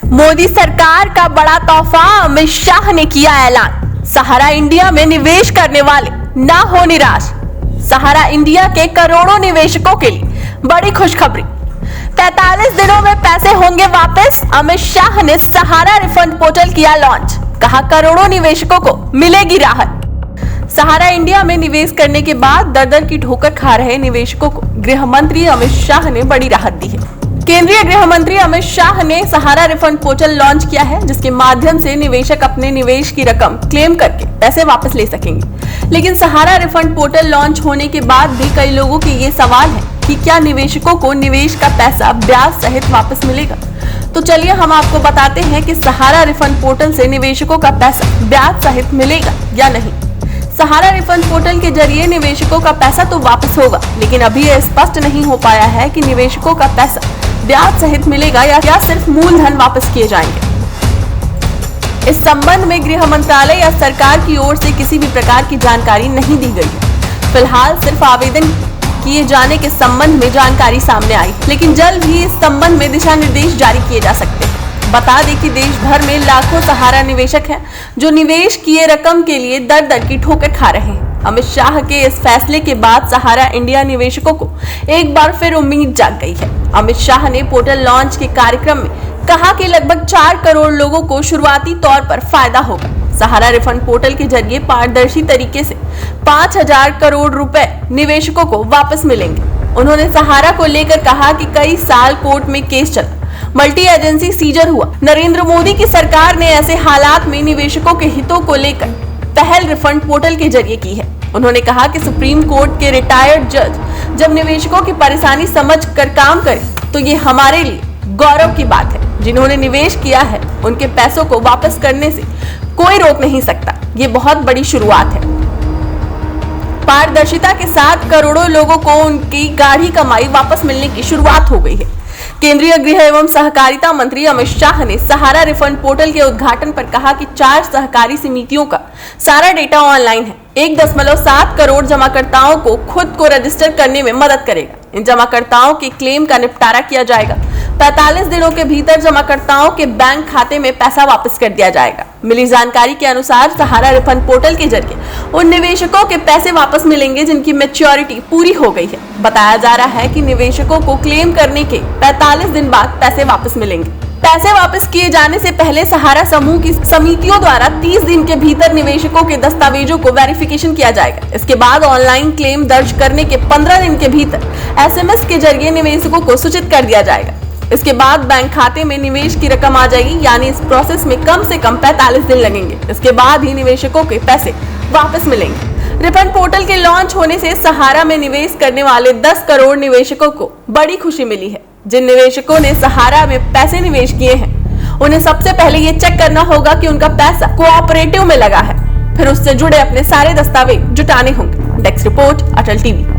मोदी सरकार का बड़ा तोहफा, अमित शाह ने किया ऐलान। सहारा इंडिया में निवेश करने वाले ना हो निराश। सहारा इंडिया के करोड़ों निवेशकों के लिए बड़ी खुशखबरी। 45 दिनों में पैसे होंगे वापस। अमित शाह ने सहारा रिफंड पोर्टल किया लॉन्च। कहा करोड़ों निवेशकों को मिलेगी राहत। सहारा इंडिया में निवेश करने के बाद दर-दर की ठोकर खा रहे निवेशकों को गृह मंत्री अमित शाह ने बड़ी राहत दी है। केंद्रीय गृह मंत्री अमित शाह ने सहारा रिफंड पोर्टल लॉन्च किया है, जिसके माध्यम से निवेशक अपने निवेश की रकम क्लेम करके पैसे वापस ले सकेंगे। लेकिन सहारा रिफंड पोर्टल लॉन्च होने के बाद भी कई लोगों के ये सवाल है कि क्या निवेशकों को निवेश का पैसा ब्याज सहित वापस मिलेगा। तो चलिए हम आपको बताते हैं कि सहारा रिफंड पोर्टल से निवेशकों का पैसा ब्याज सहित मिलेगा या नहीं। सहारा रिफंड पोर्टल के जरिए निवेशकों का पैसा तो वापस होगा, लेकिन अभी यह स्पष्ट नहीं हो पाया है कि निवेशकों का पैसा ब्याज सहित मिलेगा या सिर्फ मूलधन वापस किए जाएंगे। इस संबंध में गृह मंत्रालय या सरकार की ओर से किसी भी प्रकार की जानकारी नहीं दी गई है। फिलहाल सिर्फ आवेदन किए जाने के संबंध में जानकारी सामने आई, लेकिन जल्द ही इस संबंध में दिशा निर्देश जारी किए जा सकते हैं। बता दें कि देश भर में लाखों सहारा निवेशक हैं जो निवेश किए रकम के लिए दर-दर की ठोकर खा रहे हैं। अमित शाह के इस फैसले के बाद सहारा इंडिया निवेशकों को एक बार फिर उम्मीद जाग गई है। अमित शाह ने पोर्टल लॉन्च के कार्यक्रम में कहा कि लगभग 4 करोड़ लोगों को शुरुआती तौर पर फायदा होगा। सहारा रिफंड पोर्टल के जरिए पारदर्शी तरीके से 5,000 करोड़ रुपए निवेशकों को वापस मिलेंगे। उन्होंने सहारा को लेकर कहा कि कई साल कोर्ट में केस चला, मल्टी एजेंसी सीजर हुआ। नरेंद्र मोदी की सरकार ने ऐसे हालात में निवेशकों के हितों को लेकर पहल रिफंड पोर्टल के जरिए की है। उन्होंने कहा कि सुप्रीम कोर्ट के रिटायर्ड जज जब निवेशकों की परेशानी समझ कर काम करें तो ये हमारे लिए गौरव की बात है। जिन्होंने निवेश किया है उनके पैसों को वापस करने से कोई रोक नहीं सकता। ये बहुत बड़ी शुरुआत है। पारदर्शिता के साथ करोड़ों लोगों को उनकी गाढ़ी कमाई वापस मिलने की शुरुआत हो गई है। केंद्रीय गृह एवं सहकारिता मंत्री अमित शाह ने सहारा रिफंड पोर्टल के उद्घाटन पर कहा कि 4 सहकारी समितियों का सारा डेटा ऑनलाइन है। 1.7 करोड़ जमाकर्ताओं को खुद को रजिस्टर करने में मदद करेगा। इन जमाकर्ताओं के क्लेम का निपटारा किया जाएगा। 45 दिनों के भीतर जमाकर्ताओं के बैंक खाते में पैसा वापस कर दिया जाएगा। मिली जानकारी के अनुसार सहारा रिफंड पोर्टल के जरिए उन निवेशकों के पैसे वापस मिलेंगे जिनकी मैच्योरिटी पूरी हो गई है। बताया जा रहा है कि निवेशकों को क्लेम करने के 45 दिन बाद पैसे वापस मिलेंगे। पैसे वापस किए जाने से पहले सहारा समूह की समितियों द्वारा 30 दिन के भीतर निवेशकों के दस्तावेजों को वेरिफिकेशन किया जाएगा। इसके बाद ऑनलाइन क्लेम दर्ज करने के 15 दिन के भीतर SMS के जरिए निवेशकों को सूचित कर दिया जाएगा। इसके बाद बैंक खाते में निवेश की रकम आ जाएगी, यानी इस प्रोसेस में कम से कम 45 दिन लगेंगे। इसके बाद ही निवेशकों के पैसे वापस मिलेंगे। रिफंड पोर्टल के लॉन्च होने से सहारा में निवेश करने वाले 10 करोड़ निवेशकों को बड़ी खुशी मिली है। जिन निवेशकों ने सहारा में पैसे निवेश किए हैं उन्हें सबसे पहले ये चेक करना होगा कि उनका पैसा कोऑपरेटिव में लगा है। फिर उससे जुड़े अपने सारे दस्तावेज जुटाने होंगे। डेस्क रिपोर्ट, अटल टीवी।